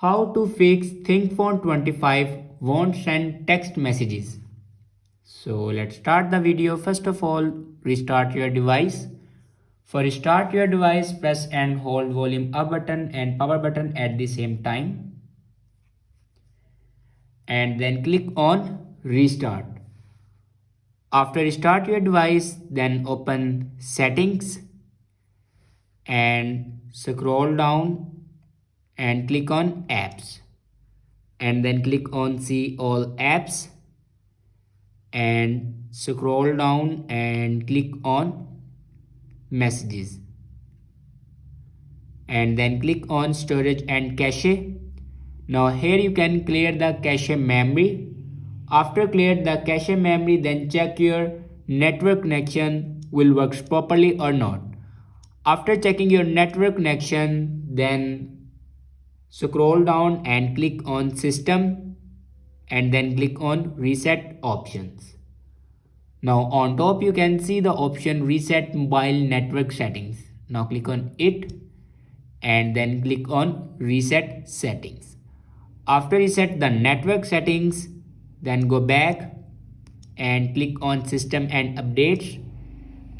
How to fix ThinkPhone 25 won't send text messages. So let's start the video. First of all, restart your device. For restart your device, press and hold volume up button and power button at the same time. And then click on restart. After restart your device, then open settings and scroll down and click on apps. And then click on see all apps and scroll down and click on messages and then click on storage and cache. Now here you can clear the cache memory. After clear the cache memory, then check your network connection will work properly or not. After checking your network connection, then scroll down and click on system and then click on reset options. Now on top you can see the option reset mobile network settings. Now click on it and then click on reset settings. After reset the network settings, then go back and click on system and updates,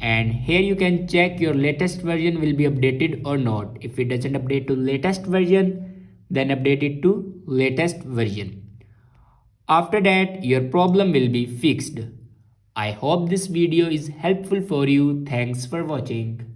and here you can check your latest version will be updated or not. If it doesn't update to latest version, then update it to latest version. After that, your problem will be fixed. I hope this video is helpful for you. Thanks for watching.